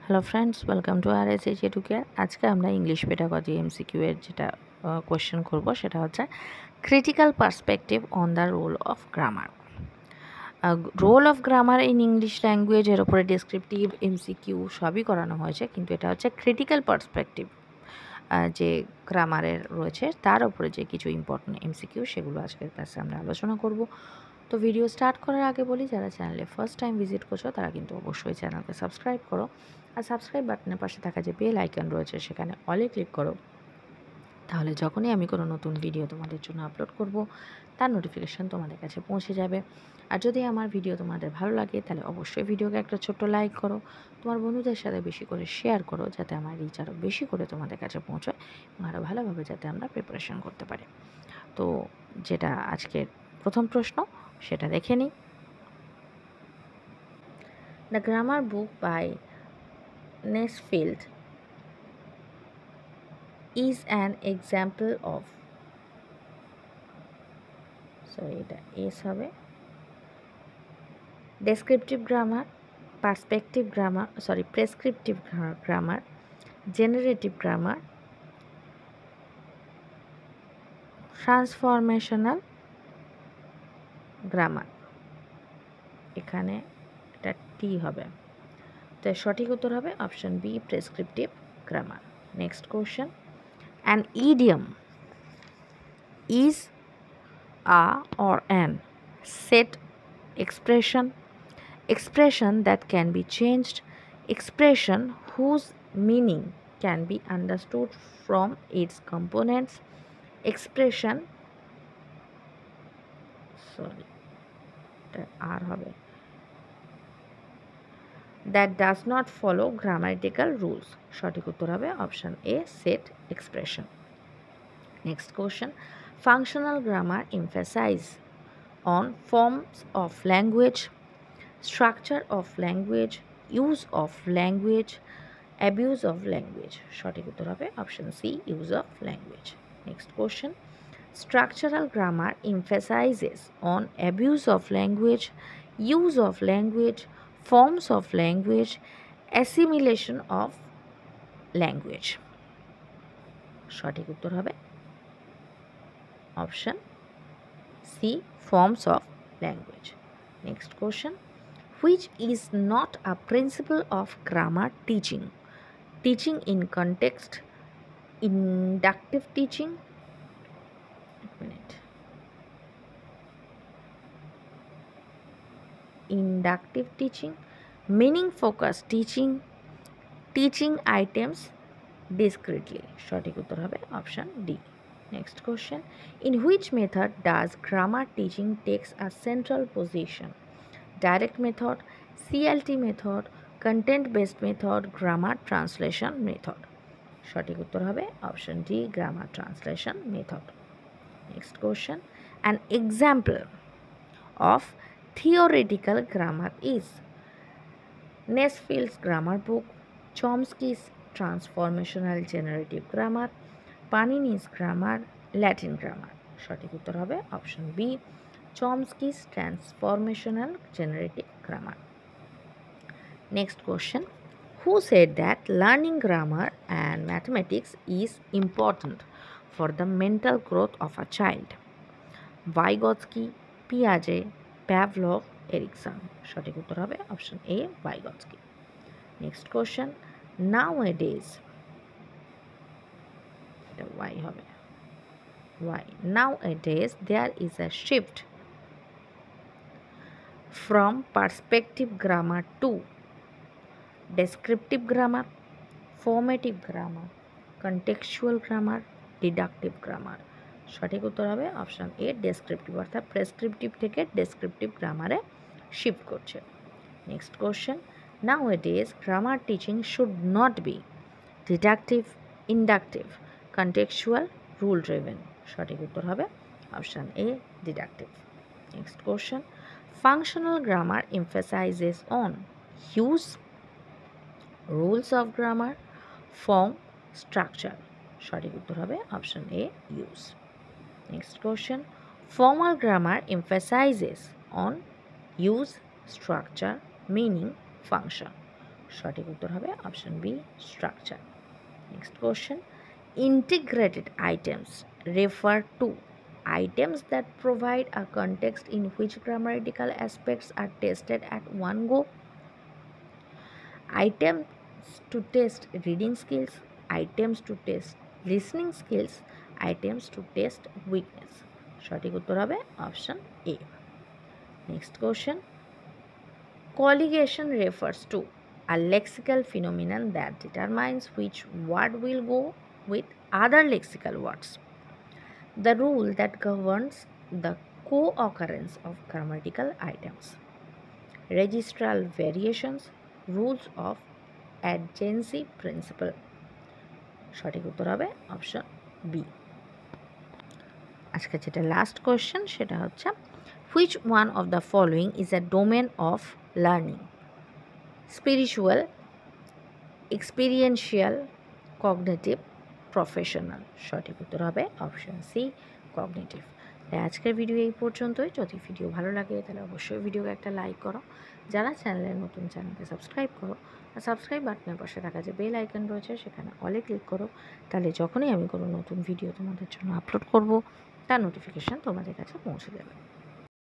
Hello friends, welcome to RSH educare. আজকে আমরা English pedagogy MCQ এর যেটা কোয়েশ্চেন করব সেটা হচ্ছে critical perspective on the role of grammar. Role of grammar in English language এর উপরে ডেসক্রিপটিভ এমসিকিউ সবই করানো হয়েছে, কিন্তু এটা হচ্ছে ক্রিটিক্যাল পার্সপেক্টিভ যে গ্রামারের রয়েছে তার উপরে যে কিছু ইম্পর্টেন্ট এমসিকিউ সেগুলো আজকের ক্লাসে আমরা আলোচনা করব। তো ভিডিও স্টার্ট করার আগে বলি, যারা চ্যানেলে ফার্স্ট টাইম ভিজিট করছো তারা কিন্তু অবশ্যই চ্যানেলকে সাবস্ক্রাইব করো, আর সাবস্ক্রাইব বাটনের পাশে থাকা যে বেল আইকন রয়েছে সেখানে অলে ক্লিক করো। তাহলে যখনই আমি কোনো নতুন ভিডিও তোমাদের জন্য আপলোড করব তার নোটিফিকেশান তোমাদের কাছে পৌঁছে যাবে। আর যদি আমার ভিডিও তোমাদের ভালো লাগে তাহলে অবশ্যই ভিডিওকে একটা ছোট্ট লাইক করো, তোমার বন্ধুদের সাথে বেশি করে শেয়ার করো, যাতে আমার রিচ আরও বেশি করে তোমাদের কাছে পৌঁছয় এবং আরও ভালোভাবে যাতে আমরা প্রিপারেশন করতে পারি। তো যেটা আজকের প্রথম প্রশ্ন সেটা দেখে নিই। The grammar book by Nesfield is an example of, এটা এস হবে, descriptive grammar, prescriptive grammar, generative grammar, transformational grammar. এখানে এটা টি হবে, তো সঠিক উত্তর হবে option B, prescriptive grammar. Next question, an idiom is a or an set expression that can be changed, expression whose meaning can be understood from its components, expression that does not follow grammatical rules. সঠিক উত্তর হবে option A, set expression. Next question, functional grammar emphasize on forms of language, structure of language, use of language, abuse of language. সঠিক উত্তর হবে option C, use of language. Next question, structural grammar emphasizes on abuse of language, use of language, forms of language, assimilation of language. সঠিক উত্তর হবে option C, forms of language. Next question, which is not a principle of grammar teaching? Teaching in context, inductive teaching, inductive teaching, meaning focused teaching, teaching items discretely. সঠিক উত্তর হবে option D. Next question, in which method does grammar teaching takes a central position? Direct method, CLT method, content based method, grammar translation method. সঠিক উত্তর হবে option D, grammar translation method. Next question, an example of theoretical grammar is Nesfield's grammar book, Chomsky's transformational generative grammar, Panini's grammar, Latin grammar. সঠিক উত্তর হবে option B, Chomsky's transformational generative grammar. Next question, who said that learning grammar and mathematics is important for the mental growth of a child? Vygotsky, Piaget, Pavlov, Erikson. সঠিক উত্তর হবে option A, Vygotsky. Next question, nowadays, এটা Y হবে, why nowadays there is a shift from perspective grammar to descriptive grammar, formative grammar, contextual grammar, deductive grammar. সঠিক উত্তর হবে option A, descriptive, অর্থাৎ prescriptive থেকে ডেসক্রিপটিভ গ্রামারে শিফট করছে। Next question, nowadays grammar teaching should not be deductive, inductive, contextual, rule driven. সঠিক উত্তর হবে option A, deductive. Next question, functional grammar emphasizes on use, rules of grammar, form, structure. সঠিক উত্তর হবে option A, use. Next question, formal grammar emphasizes on use, structure, meaning, function. সঠিক উত্তর হবে option B structure. Next question, integrated items refer to items that provide a context in which grammatical aspects are tested at one go. Items to test reading skills, items to test listening skills, items to test weakness. সঠিক উত্তর হবে option A. Next question, colligation refers to a lexical phenomenon that determines which word will go with other lexical words. The rule that governs the co-occurrence of grammatical items. Registral variations, rules of adjacency principle. সঠিক উত্তর হবে option B. আজকে যেটা last question সেটা হচ্ছে, which one of the following is a domain of learning? Spiritual, experiential, cognitive, professional. সঠিক উত্তর হবে অপশন সি কগনিটিভ। তাই আজকের ভিডিও এই পর্যন্তই। যদি ভিডিও ভালো লাগে তাহলে অবশ্যই ভিডিওকে একটা লাইক করো, যারা চ্যানেলে নতুন চ্যানেলকে সাবস্ক্রাইব করো, আর সাবস্ক্রাইব বাটনের পাশে থাকা যে বেল আইকন রয়েছে সেখানে অলে ক্লিক করো, তাহলে যখনই আমি কোনো নতুন ভিডিও তোমাদের জন্য আপলোড করব তার নোটিফিকেশান তোমাদের কাছে পৌঁছে যাবে।